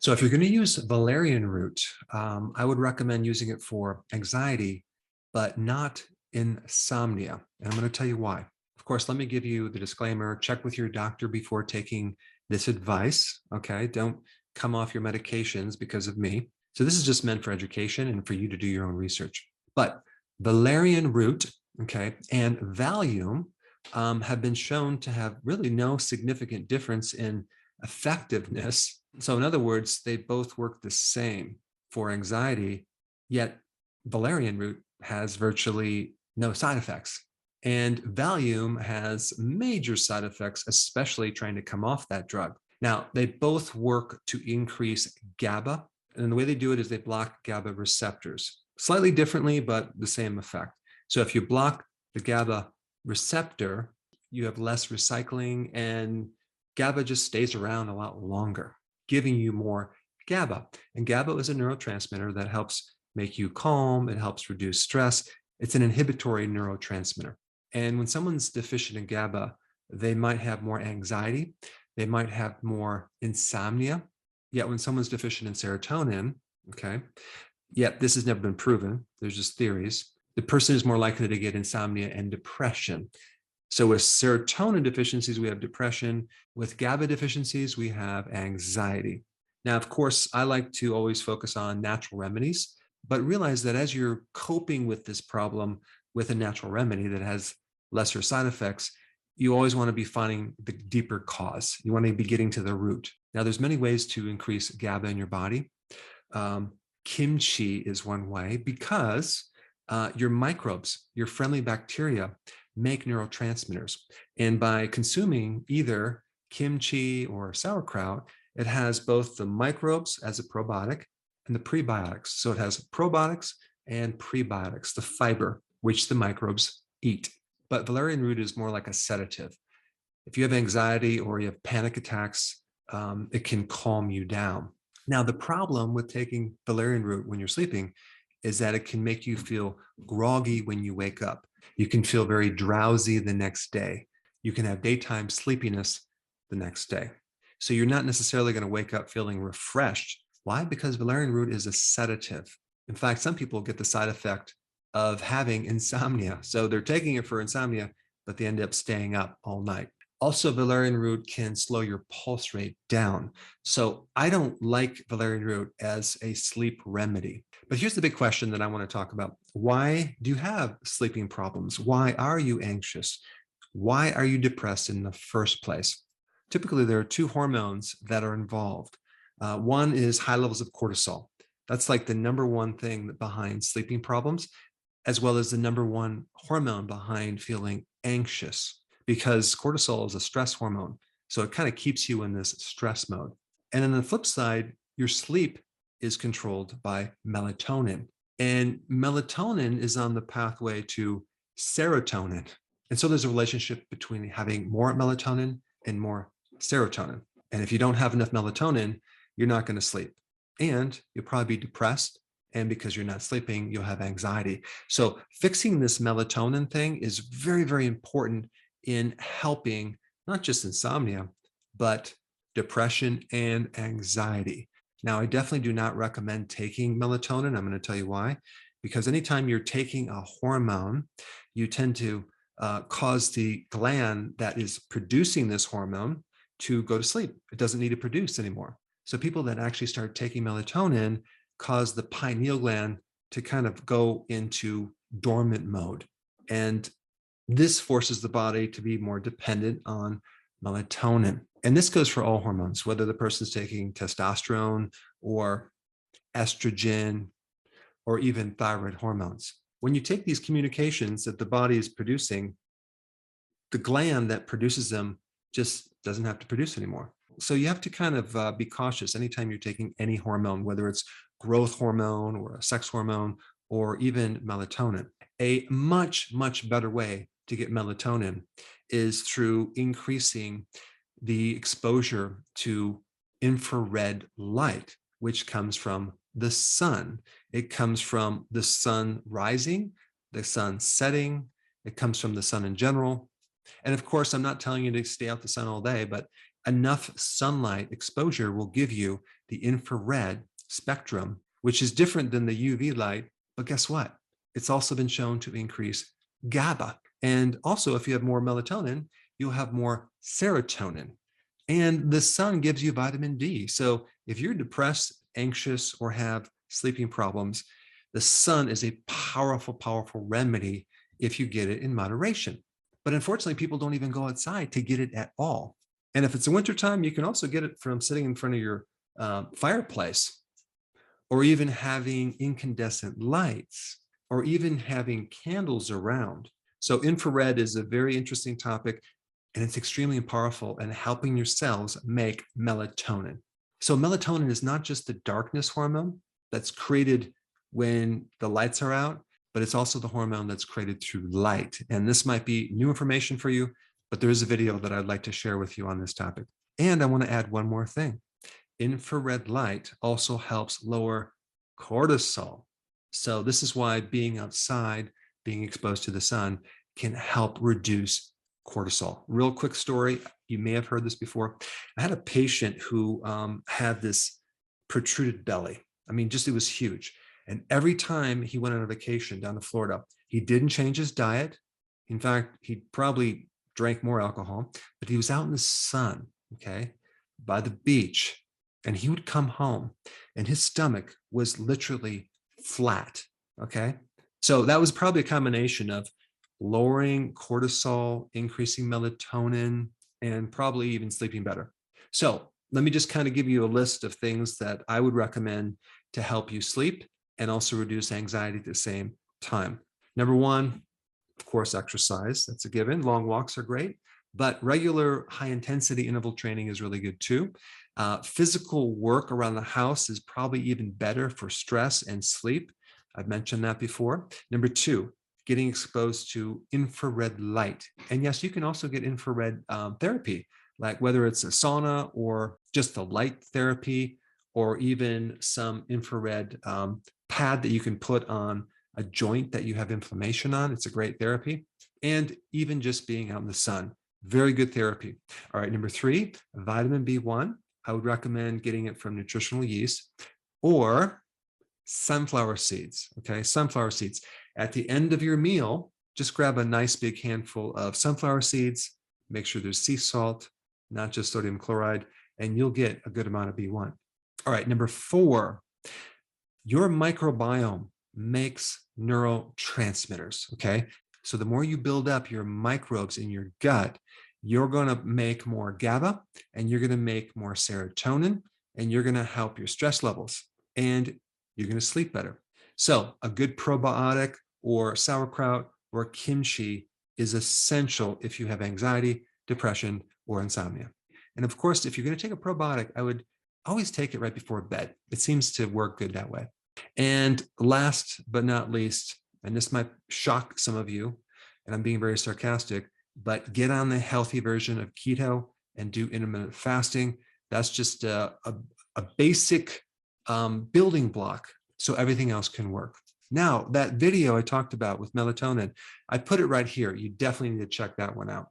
So if you're going to use valerian root, I would recommend using it for anxiety, but not insomnia. And I'm going to tell you why. Of course, let me give you the disclaimer. Check with your doctor before taking this advice. Okay. Don't come off your medications because of me. So this is just meant for education and for you to do your own research. But valerian root, okay, and valium have been shown to have really no significant difference in effectiveness. So in other words, they both work the same for anxiety, yet valerian root has virtually no side effects. And Valium has major side effects, especially trying to come off that drug. Now, they both work to increase GABA. And the way they do it is they block GABA receptors, slightly differently, but the same effect. So if you block the GABA receptor, you have less recycling and GABA just stays around a lot longer, giving you more GABA. And GABA is a neurotransmitter that helps make you calm. It helps reduce stress. It's an inhibitory neurotransmitter. And when someone's deficient in GABA, they might have more anxiety. They might have more insomnia. Yet when someone's deficient in serotonin, okay, yet this has never been proven. There's just theories. The person is more likely to get insomnia and depression. So with serotonin deficiencies, we have depression. With GABA deficiencies, we have anxiety. Now, of course, I like to always focus on natural remedies, but realize that as you're coping with this problem with a natural remedy that has lesser side effects, you always want to be finding the deeper cause. You want to be getting to the root. Now, there's many ways to increase GABA in your body. Kimchi is one way because your microbes, your friendly bacteria, make neurotransmitters. And by consuming either kimchi or sauerkraut, it has both the microbes as a probiotic and the prebiotics. So it has probiotics and prebiotics, the fiber, which the microbes eat. But valerian root is more like a sedative. If you have anxiety or you have panic attacks, it can calm you down. Now, the problem with taking valerian root when you're sleeping is that it can make you feel groggy when you wake up. You can feel very drowsy the next day. You can have daytime sleepiness the next day. So you're not necessarily going to wake up feeling refreshed. Why? Because valerian root is a sedative. In fact, some people get the side effect of having insomnia. So they're taking it for insomnia, but they end up staying up all night. Also, valerian root can slow your pulse rate down. So I don't like valerian root as a sleep remedy. But here's the big question that I want to talk about. Why do you have sleeping problems? Why are you anxious? Why are you depressed in the first place? Typically, there are two hormones that are involved. One is high levels of cortisol. That's like the number one thing behind sleeping problems, as well as the number one hormone behind feeling anxious, because cortisol is a stress hormone. So it kind of keeps you in this stress mode. And on the flip side, your sleep is controlled by melatonin. And melatonin is on the pathway to serotonin. And so there's a relationship between having more melatonin and more serotonin. And if you don't have enough melatonin, you're not going to sleep. And you'll probably be depressed. And because you're not sleeping, you'll have anxiety. So fixing this melatonin thing is very, very important in helping not just insomnia, but depression and anxiety. Now, I definitely do not recommend taking melatonin. I'm going to tell you why. Because anytime you're taking a hormone, you tend to cause the gland that is producing this hormone to go to sleep. It doesn't need to produce anymore. So people that actually start taking melatonin cause the pineal gland to kind of go into dormant mode. And this forces the body to be more dependent on melatonin. And this goes for all hormones, whether the person's taking testosterone or estrogen or even thyroid hormones. When you take these communications that the body is producing, the gland that produces them just doesn't have to produce anymore. So you have to kind of be cautious anytime you're taking any hormone, whether it's growth hormone or a sex hormone or even melatonin. A much, much better way to get melatonin is through increasing the exposure to infrared light, which comes from the sun. It comes from the sun rising, the sun setting. It comes from the sun in general. And of course, I'm not telling you to stay out the sun all day, but enough sunlight exposure will give you the infrared spectrum, which is different than the UV light. But guess what? It's also been shown to increase GABA. And also, if you have more melatonin, you'll have more serotonin. And the sun gives you vitamin D. So if you're depressed, anxious, or have sleeping problems, the sun is a powerful, powerful remedy if you get it in moderation. But unfortunately, people don't even go outside to get it at all. And if it's a wintertime, you can also get it from sitting in front of your fireplace, or even having incandescent lights, or even having candles around. So infrared is a very interesting topic, and it's extremely powerful in helping your cells make melatonin. So melatonin is not just the darkness hormone that's created when the lights are out, but it's also the hormone that's created through light. And this might be new information for you, but there is a video that I'd like to share with you on this topic. And I want to add one more thing. Infrared light also helps lower cortisol. So this is why being outside, being exposed to the sun can help reduce cortisol. Real quick story. You may have heard this before. I had a patient who had this protruded belly. I mean, just it was huge. And every time he went on a vacation down to Florida, he didn't change his diet. In fact, he probably drank more alcohol, but he was out in the sun, okay, by the beach. And he would come home and his stomach was literally flat, okay? So that was probably a combination of lowering cortisol, increasing melatonin, and probably even sleeping better. So let me just kind of give you a list of things that I would recommend to help you sleep and also reduce anxiety at the same time. Number one, of course, exercise. That's a given. Long walks are great, but regular high intensity interval training is really good too. Physical work around the house is probably even better for stress and sleep. I've mentioned that before. Number two, getting exposed to infrared light. And yes, you can also get infrared therapy, like whether it's a sauna or just a light therapy, or even some infrared pad that you can put on a joint that you have inflammation on. It's a great therapy. And even just being out in the sun, very good therapy. All right, number three, vitamin B1. I would recommend getting it from nutritional yeast or sunflower seeds, okay? Sunflower seeds. At the end of your meal, just grab a nice big handful of sunflower seeds, make sure there's sea salt, not just sodium chloride, and you'll get a good amount of B1. All right, number four, your microbiome makes neurotransmitters, okay? So the more you build up your microbes in your gut, you're gonna make more GABA, and you're gonna make more serotonin, and you're gonna help your stress levels, and you're gonna sleep better. So a good probiotic or sauerkraut or kimchi is essential if you have anxiety, depression, or insomnia. And of course, if you're gonna take a probiotic, I would always take it right before bed. It seems to work good that way. And last but not least, and this might shock some of you, and I'm being very sarcastic, but get on the healthy version of keto and do intermittent fasting. That's just a basic building block so everything else can work. Now, that video I talked about with melatonin, I put it right here. You definitely need to check that one out.